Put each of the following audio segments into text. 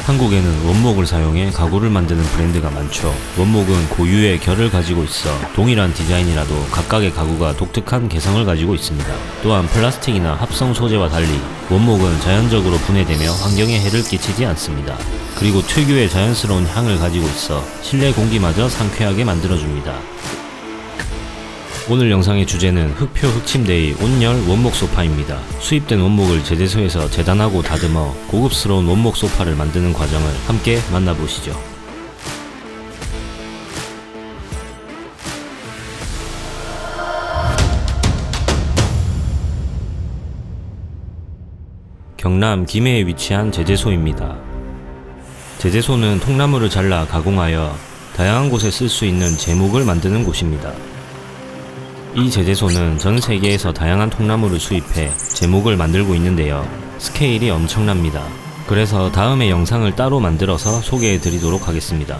한국에는 원목을 사용해 가구를 만드는 브랜드가 많죠. 원목은 고유의 결을 가지고 있어 동일한 디자인이라도 각각의 가구가 독특한 개성을 가지고 있습니다. 또한 플라스틱이나 합성 소재와 달리 원목은 자연적으로 분해되며 환경에 해를 끼치지 않습니다. 그리고 특유의 자연스러운 향을 가지고 있어 실내 공기마저 상쾌하게 만들어줍니다. 오늘 영상의 주제는 흑표 흑침대의 온열 원목 소파입니다. 수입된 원목을 제재소에서 재단하고 다듬어 고급스러운 원목 소파를 만드는 과정을 함께 만나보시죠. 경남 김해에 위치한 제재소입니다. 제재소는 통나무를 잘라 가공하여 다양한 곳에 쓸 수 있는 제목을 만드는 곳입니다. 이 제재소는 전 세계에서 다양한 통나무를 수입해 제목을 만들고 있는데요. 스케일이 엄청납니다. 그래서 다음에 영상을 따로 만들어서 소개해 드리도록 하겠습니다.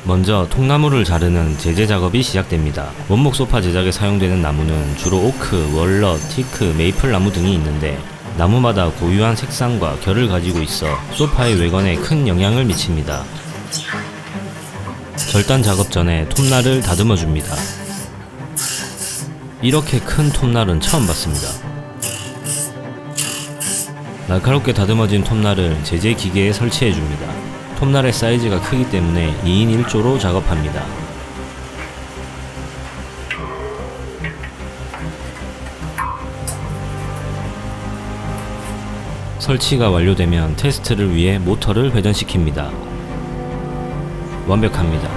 먼저 통나무를 자르는 제재 작업이 시작됩니다. 원목 소파 제작에 사용되는 나무는 주로 오크, 월넛, 티크, 메이플 나무 등이 있는데 나무마다 고유한 색상과 결을 가지고 있어 소파의 외관에 큰 영향을 미칩니다. 절단 작업 전에 톱날을 다듬어 줍니다. 이렇게 큰 톱날은 처음 봤습니다. 날카롭게 다듬어진 톱날을 제재 기계에 설치해 줍니다. 톱날의 사이즈가 크기 때문에 2인 1조로 작업합니다. 설치가 완료되면 테스트를 위해 모터를 회전시킵니다. 완벽합니다.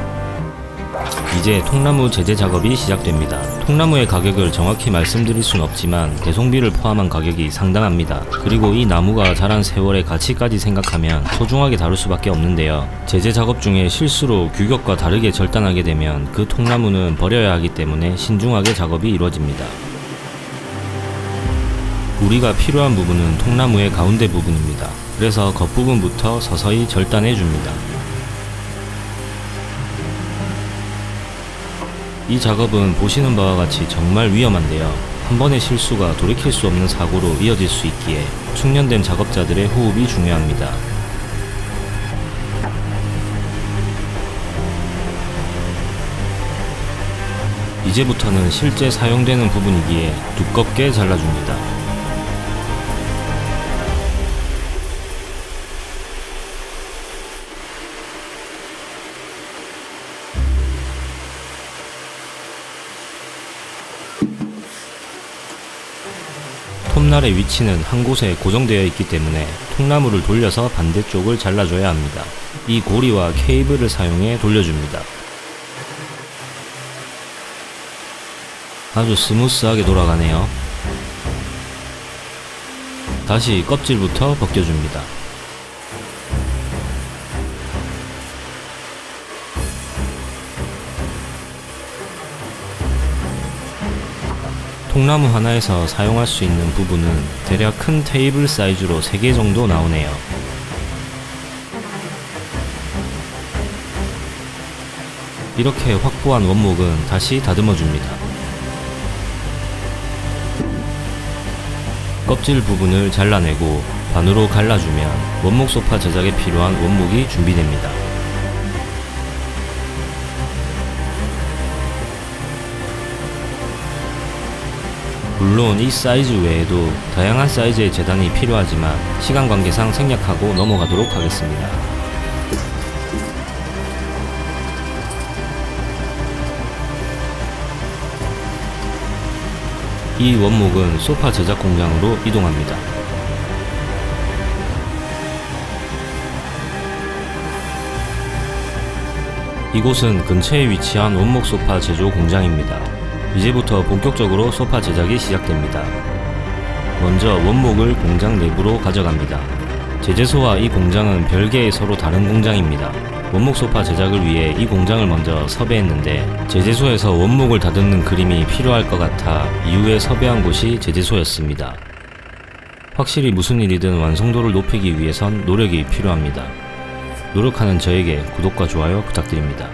이제 통나무 제재 작업이 시작됩니다. 통나무의 가격을 정확히 말씀드릴 순 없지만 배송비를 포함한 가격이 상당합니다. 그리고 이 나무가 자란 세월의 가치까지 생각하면 소중하게 다룰 수밖에 없는데요. 제재 작업 중에 실수로 규격과 다르게 절단하게 되면 그 통나무는 버려야 하기 때문에 신중하게 작업이 이루어집니다. 우리가 필요한 부분은 통나무의 가운데 부분입니다. 그래서 겉부분부터 서서히 절단해 줍니다. 이 작업은 보시는 바와 같이 정말 위험한데요. 한 번의 실수가 돌이킬 수 없는 사고로 이어질 수 있기에 숙련된 작업자들의 호흡이 중요합니다. 이제부터는 실제 사용되는 부분이기에 두껍게 잘라줍니다. 톱날의 위치는 한 곳에 고정되어 있기 때문에 통나무를 돌려서 반대쪽을 잘라줘야 합니다. 이 고리와 케이블을 사용해 돌려줍니다. 아주 스무스하게 돌아가네요. 다시 껍질부터 벗겨줍니다. 통나무 하나에서 사용할 수 있는 부분은 대략 큰 테이블 사이즈로 3개 정도 나오네요. 이렇게 확보한 원목은 다시 다듬어 줍니다. 껍질 부분을 잘라내고 반으로 갈라주면 원목 소파 제작에 필요한 원목이 준비됩니다. 물론 이 사이즈 외에도 다양한 사이즈의 재단이 필요하지만 시간 관계상 생략하고 넘어가도록 하겠습니다. 이 원목은 소파 제작 공장으로 이동합니다. 이곳은 근처에 위치한 원목 소파 제조 공장입니다. 이제부터 본격적으로 소파 제작이 시작됩니다. 먼저 원목을 공장 내부로 가져갑니다. 제재소와 이 공장은 별개의 서로 다른 공장입니다. 원목 소파 제작을 위해 이 공장을 먼저 섭외했는데 제재소에서 원목을 다듬는 그림이 필요할 것 같아 이후에 섭외한 곳이 제재소였습니다. 확실히 무슨 일이든 완성도를 높이기 위해선 노력이 필요합니다. 노력하는 저에게 구독과 좋아요 부탁드립니다.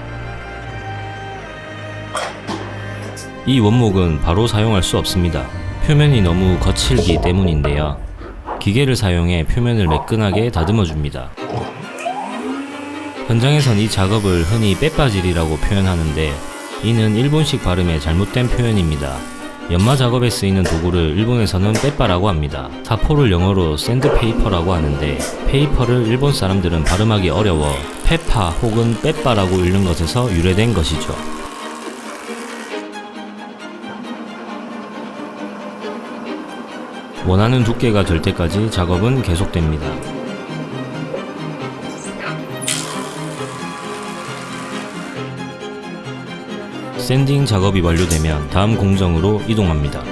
이 원목은 바로 사용할 수 없습니다. 표면이 너무 거칠기 때문인데요. 기계를 사용해 표면을 매끈하게 다듬어 줍니다. 현장에선 이 작업을 흔히 빼빠질이라고 표현하는데 이는 일본식 발음의 잘못된 표현입니다. 연마 작업에 쓰이는 도구를 일본에서는 빼빠라고 합니다. 사포를 영어로 샌드페이퍼라고 하는데 페이퍼를 일본 사람들은 발음하기 어려워 페파 혹은 빼빠라고 읽는 것에서 유래된 것이죠. 원하는 두께가 될 때까지 작업은 계속됩니다. 샌딩 작업이 완료되면 다음 공정으로 이동합니다.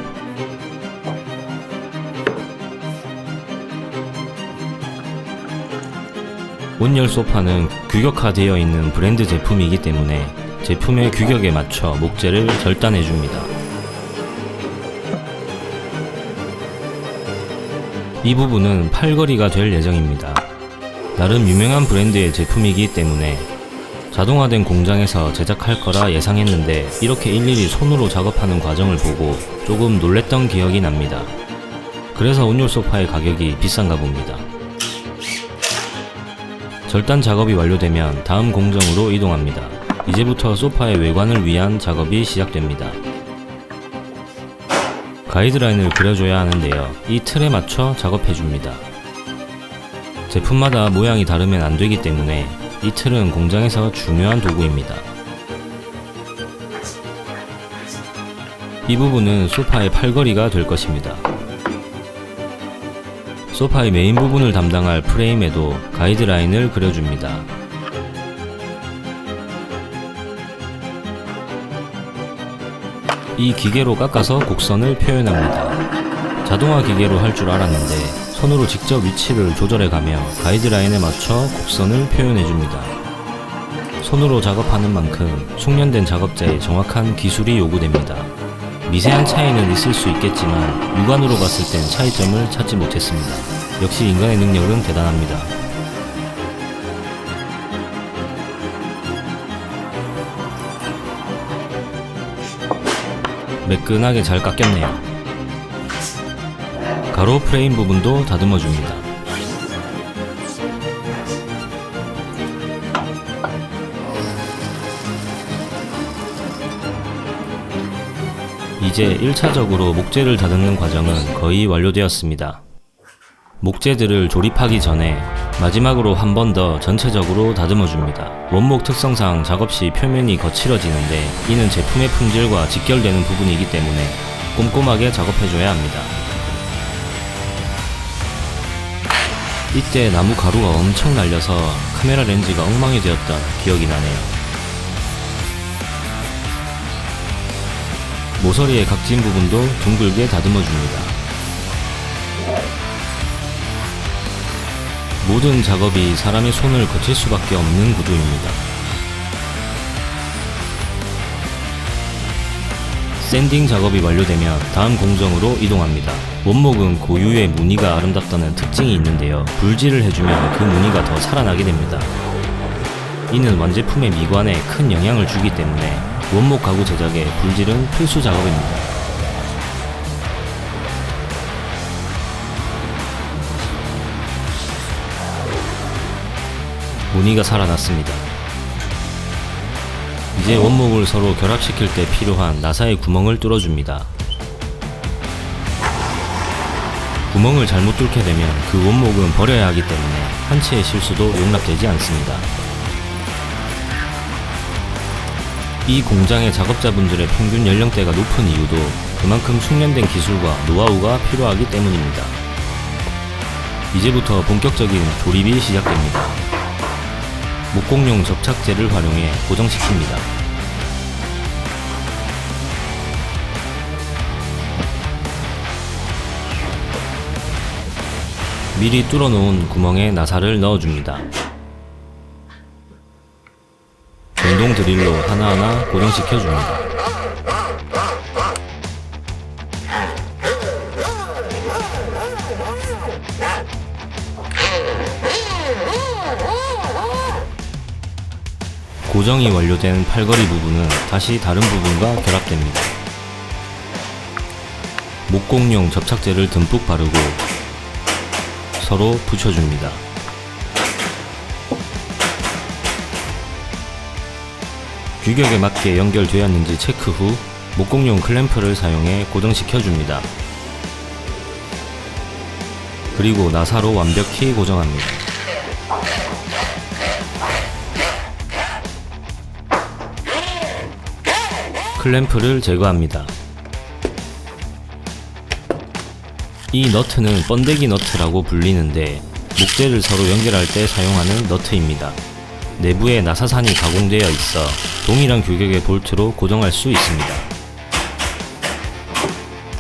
온열 소파는 규격화되어 있는 브랜드 제품이기 때문에 제품의 규격에 맞춰 목재를 절단해 줍니다. 이 부분은 팔걸이가 될 예정입니다. 나름 유명한 브랜드의 제품이기 때문에 자동화된 공장에서 제작할 거라 예상했는데 이렇게 일일이 손으로 작업하는 과정을 보고 조금 놀랬던 기억이 납니다. 그래서 온열 소파의 가격이 비싼가 봅니다. 절단 작업이 완료되면 다음 공정으로 이동합니다. 이제부터 소파의 외관을 위한 작업이 시작됩니다. 가이드라인을 그려줘야 하는데요. 이 틀에 맞춰 작업해줍니다. 제품마다 모양이 다르면 안되기 때문에 이 틀은 공장에서 중요한 도구입니다. 이 부분은 소파의 팔걸이가 될 것입니다. 소파의 메인 부분을 담당할 프레임에도 가이드라인을 그려줍니다. 이 기계로 깎아서 곡선을 표현합니다. 자동화 기계로 할 줄 알았는데 손으로 직접 위치를 조절해가며 가이드라인에 맞춰 곡선을 표현해줍니다. 손으로 작업하는 만큼 숙련된 작업자의 정확한 기술이 요구됩니다. 미세한 차이는 있을 수 있겠지만 육안으로 봤을 땐 차이점을 찾지 못했습니다. 역시 인간의 능력은 대단합니다. 매끈하게 잘 깎였네요. 가로 프레임 부분도 다듬어 줍니다. 이제 1차적으로 목재를 다듬는 과정은 거의 완료되었습니다. 목재들을 조립하기 전에 마지막으로 한 번 더 전체적으로 다듬어 줍니다. 원목 특성상 작업 시 표면이 거칠어지는데 이는 제품의 품질과 직결되는 부분이기 때문에 꼼꼼하게 작업해줘야 합니다. 이때 나무 가루가 엄청 날려서 카메라 렌즈가 엉망이 되었던 기억이 나네요. 모서리의 각진 부분도 둥글게 다듬어 줍니다. 모든 작업이 사람의 손을 거칠 수밖에 없는 구조입니다. 샌딩 작업이 완료되면 다음 공정으로 이동합니다. 원목은 고유의 무늬가 아름답다는 특징이 있는데요. 불질을 해주면 그 무늬가 더 살아나게 됩니다. 이는 완제품의 미관에 큰 영향을 주기 때문에 원목 가구 제작에 불질은 필수 작업입니다. 무늬가 살아났습니다. 이제 원목을 서로 결합시킬 때 필요한 나사의 구멍을 뚫어줍니다. 구멍을 잘못 뚫게 되면 그 원목은 버려야 하기 때문에 한 채의 실수도 용납되지 않습니다. 이 공장의 작업자분들의 평균 연령대가 높은 이유도 그만큼 숙련된 기술과 노하우가 필요하기 때문입니다. 이제부터 본격적인 조립이 시작됩니다. 목공용 접착제를 활용해 고정시킵니다. 미리 뚫어놓은 구멍에 나사를 넣어줍니다. 전동 드릴로 하나하나 고정시켜줍니다. 고정이 완료된 팔걸이 부분은 다시 다른 부분과 결합됩니다. 목공용 접착제를 듬뿍 바르고 서로 붙여줍니다. 규격에 맞게 연결되었는지 체크 후 목공용 클램프를 사용해 고정시켜줍니다. 그리고 나사로 완벽히 고정합니다. 클램프를 제거합니다. 이 너트는 번데기 너트라고 불리는데 목재를 서로 연결할 때 사용하는 너트입니다. 내부에 나사산이 가공되어 있어 동일한 규격의 볼트로 고정할 수 있습니다.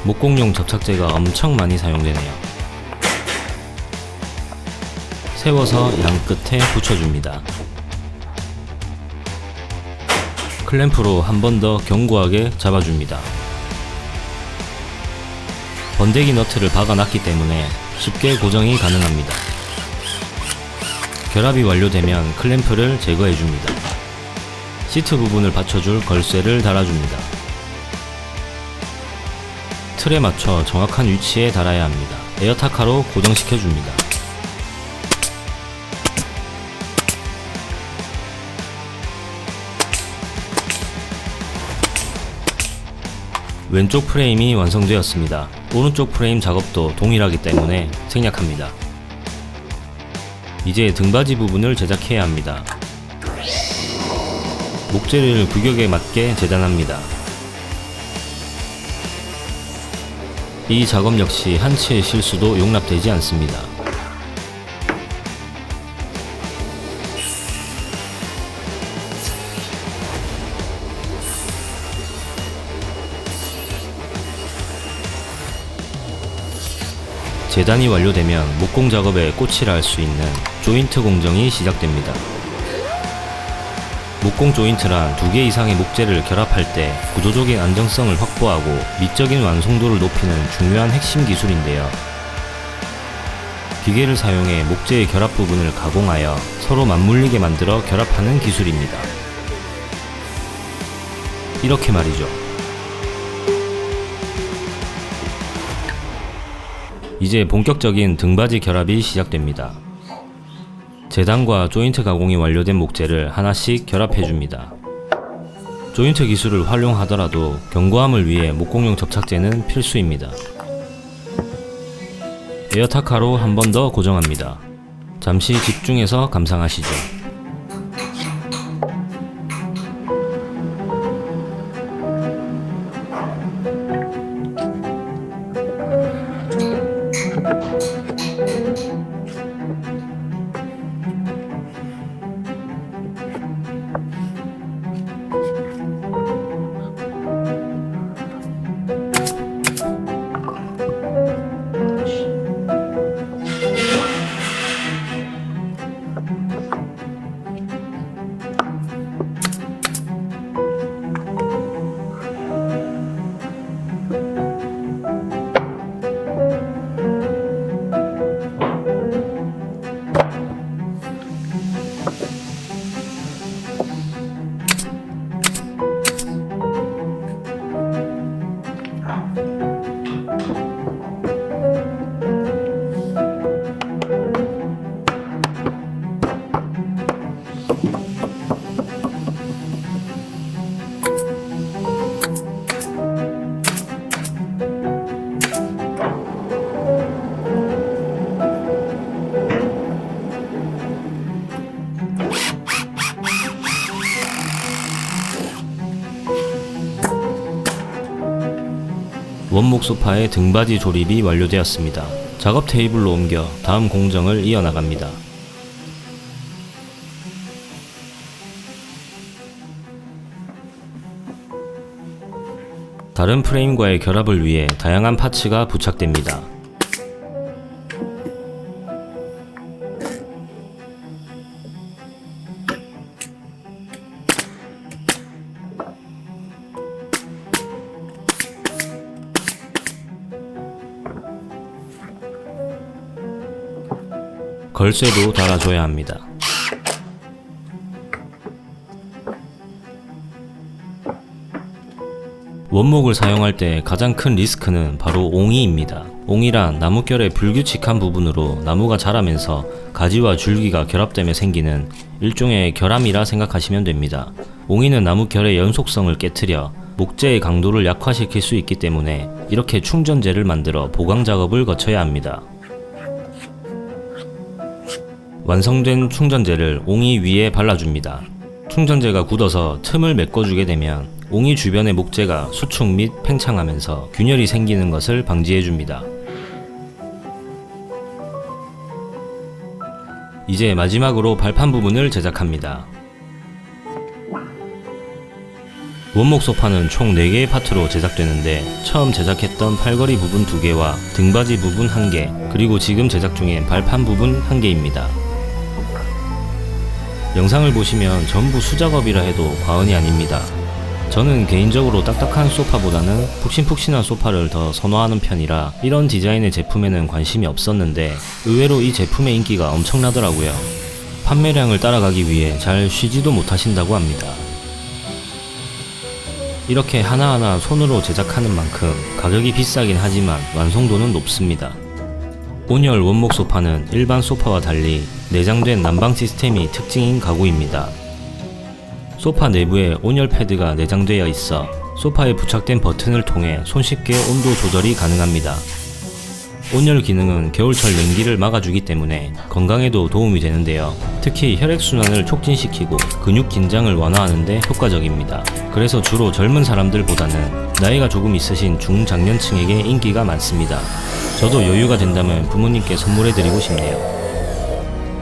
목공용 접착제가 엄청 많이 사용되네요. 세워서 양 끝에 붙여줍니다. 클램프로 한 번 더 견고하게 잡아줍니다. 번데기 너트를 박아놨기 때문에 쉽게 고정이 가능합니다. 결합이 완료되면 클램프를 제거해줍니다. 시트 부분을 받쳐줄 걸쇠를 달아줍니다. 틀에 맞춰 정확한 위치에 달아야 합니다. 에어타카로 고정시켜줍니다. 왼쪽 프레임이 완성되었습니다. 오른쪽 프레임 작업도 동일하기 때문에 생략합니다. 이제 등받이 부분을 제작해야 합니다. 목재를 규격에 맞게 재단합니다. 이 작업 역시 한치의 실수도 용납되지 않습니다. 재단이 완료되면 목공 작업에 꽃이라 할 수 있는 조인트 공정이 시작됩니다. 목공 조인트란 2개 이상의 목재를 결합할 때 구조적인 안정성을 확보하고 미적인 완성도를 높이는 중요한 핵심 기술인데요. 기계를 사용해 목재의 결합 부분을 가공하여 서로 맞물리게 만들어 결합하는 기술입니다. 이렇게 말이죠. 이제 본격적인 등받이 결합이 시작됩니다. 재단과 조인트 가공이 완료된 목재를 하나씩 결합해줍니다. 조인트 기술을 활용하더라도 견고함을 위해 목공용 접착제는 필수입니다. 에어타카로 한 번 더 고정합니다. 잠시 집중해서 감상하시죠. 원목 소파의 등받이 조립이 완료되었습니다. 작업 테이블로 옮겨 다음 공정을 이어나갑니다. 다른 프레임과의 결합을 위해 다양한 파츠가 부착됩니다. 걸쇠도 달아줘야 합니다. 원목을 사용할 때 가장 큰 리스크는 바로 옹이입니다. 옹이란 나뭇결의 불규칙한 부분으로 나무가 자라면서 가지와 줄기가 결합되며 생기는 일종의 결함이라 생각하시면 됩니다. 옹이는 나뭇결의 연속성을 깨트려 목재의 강도를 약화시킬 수 있기 때문에 이렇게 충전재를 만들어 보강 작업을 거쳐야 합니다. 완성된 충전재를 옹이 위에 발라줍니다. 충전재가 굳어서 틈을 메꿔주게 되면 옹이 주변의 목재가 수축 및 팽창하면서 균열이 생기는 것을 방지해줍니다. 이제 마지막으로 발판 부분을 제작합니다. 원목 소파는 총 4개의 파트로 제작되는데 처음 제작했던 팔걸이 부분 2개와 등받이 부분 1개, 그리고 지금 제작 중인 발판 부분 1개입니다. 영상을 보시면 전부 수작업이라 해도 과언이 아닙니다. 저는 개인적으로 딱딱한 소파보다는 푹신푹신한 소파를 더 선호하는 편이라 이런 디자인의 제품에는 관심이 없었는데 의외로 이 제품의 인기가 엄청나더라고요. 판매량을 따라가기 위해 잘 쉬지도 못하신다고 합니다. 이렇게 하나하나 손으로 제작하는 만큼 가격이 비싸긴 하지만 완성도는 높습니다. 온열 원목 소파는 일반 소파와 달리 내장된 난방 시스템이 특징인 가구입니다. 소파 내부에 온열 패드가 내장되어 있어 소파에 부착된 버튼을 통해 손쉽게 온도 조절이 가능합니다. 온열 기능은 겨울철 냉기를 막아주기 때문에 건강에도 도움이 되는데요. 특히 혈액순환을 촉진시키고 근육 긴장을 완화하는 데 효과적입니다. 그래서 주로 젊은 사람들보다는 나이가 조금 있으신 중장년층에게 인기가 많습니다. 저도 여유가 된다면 부모님께 선물해드리고 싶네요.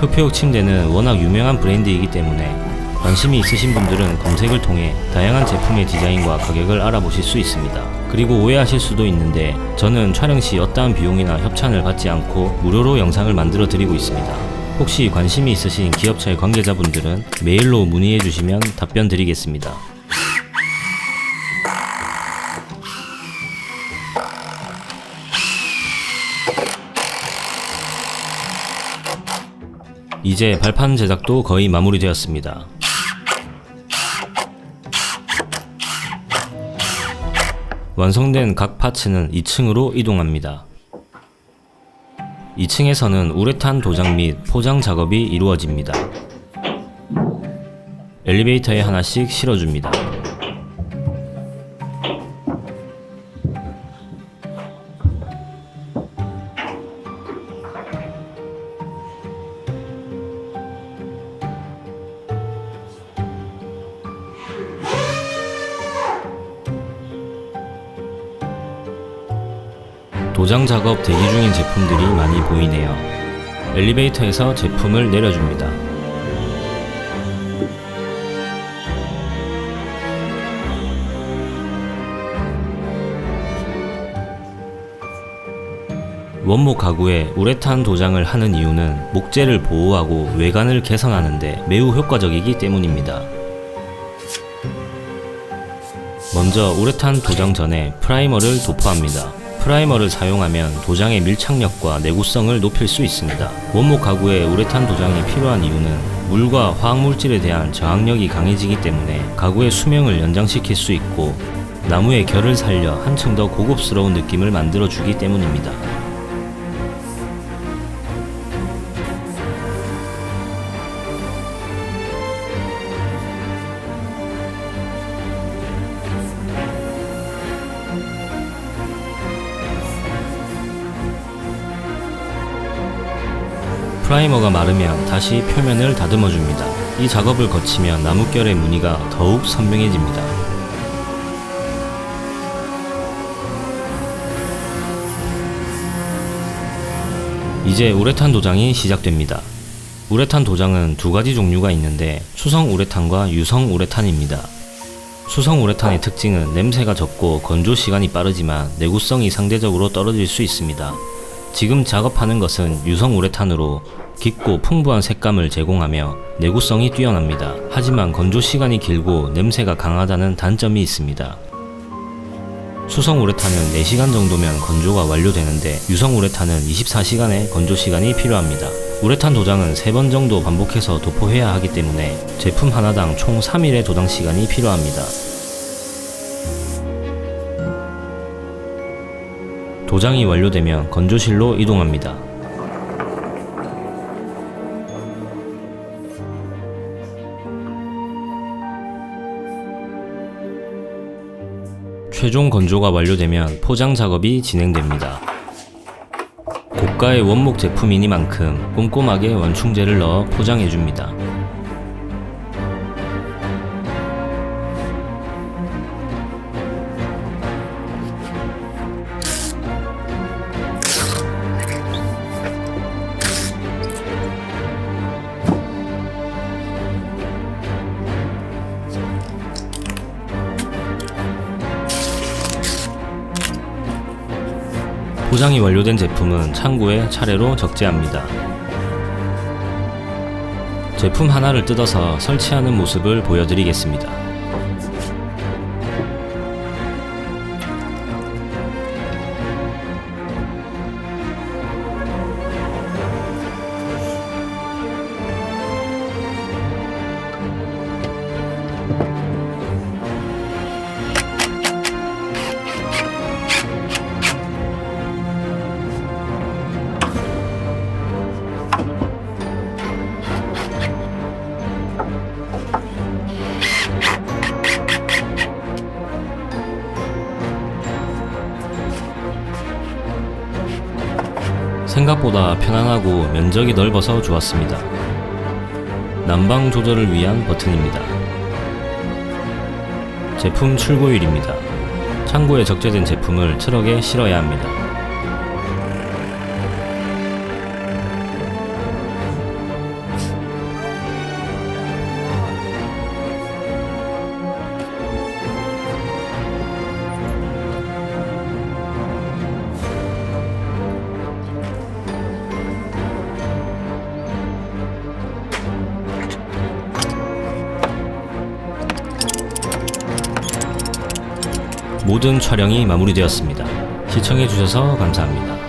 흑표육 침대는 워낙 유명한 브랜드이기 때문에 관심이 있으신 분들은 검색을 통해 다양한 제품의 디자인과 가격을 알아보실 수 있습니다. 그리고 오해하실 수도 있는데 저는 촬영 시 어떠한 비용이나 협찬을 받지 않고 무료로 영상을 만들어 드리고 있습니다. 혹시 관심이 있으신 기업체의 관계자분들은 메일로 문의해 주시면 답변 드리겠습니다. 이제 발판 제작도 거의 마무리되었습니다. 완성된 각 파츠는 2층으로 이동합니다. 2층에서는 우레탄 도장 및 포장 작업이 이루어집니다. 엘리베이터에 하나씩 실어줍니다. 도장 작업 대기 중인 제품들이 많이 보이네요. 엘리베이터에서 제품을 내려줍니다. 원목 가구에 우레탄 도장을 하는 이유는 목재를 보호하고 외관을 개선하는데 매우 효과적이기 때문입니다. 먼저 우레탄 도장 전에 프라이머를 도포합니다. 프라이머를 사용하면 도장의 밀착력과 내구성을 높일 수 있습니다. 원목 가구에 우레탄 도장이 필요한 이유는 물과 화학물질에 대한 저항력이 강해지기 때문에 가구의 수명을 연장시킬 수 있고 나무의 결을 살려 한층 더 고급스러운 느낌을 만들어주기 때문입니다. 프라이머가 마르면 다시 표면을 다듬어줍니다. 이 작업을 거치면 나뭇결의 무늬가 더욱 선명해집니다. 이제 우레탄 도장이 시작됩니다. 우레탄 도장은 두 가지 종류가 있는데 수성 우레탄과 유성 우레탄입니다. 수성 우레탄의 특징은 냄새가 적고 건조 시간이 빠르지만 내구성이 상대적으로 떨어질 수 있습니다. 지금 작업하는 것은 유성 우레탄으로 깊고 풍부한 색감을 제공하며 내구성이 뛰어납니다. 하지만 건조 시간이 길고 냄새가 강하다는 단점이 있습니다. 수성 우레탄은 4시간 정도면 건조가 완료되는데 유성 우레탄은 24시간의 건조 시간이 필요합니다. 우레탄 도장은 3번 정도 반복해서 도포해야 하기 때문에 제품 하나당 총 3일의 도장 시간이 필요합니다. 도장이 완료되면 건조실로 이동합니다. 최종 건조가 완료되면 포장 작업이 진행됩니다. 고가의 원목 제품이니만큼 꼼꼼하게 원충제를 넣어 포장해줍니다. 포장이 완료된 제품은 창고에 차례로 적재합니다. 제품 하나를 뜯어서 설치하는 모습을 보여드리겠습니다. 생각보다 편안하고 면적이 넓어서 좋았습니다. 난방 조절을 위한 버튼입니다. 제품 출고일입니다. 창고에 적재된 제품을 트럭에 실어야 합니다. 모든 촬영이 마무리되었습니다. 시청해주셔서 감사합니다.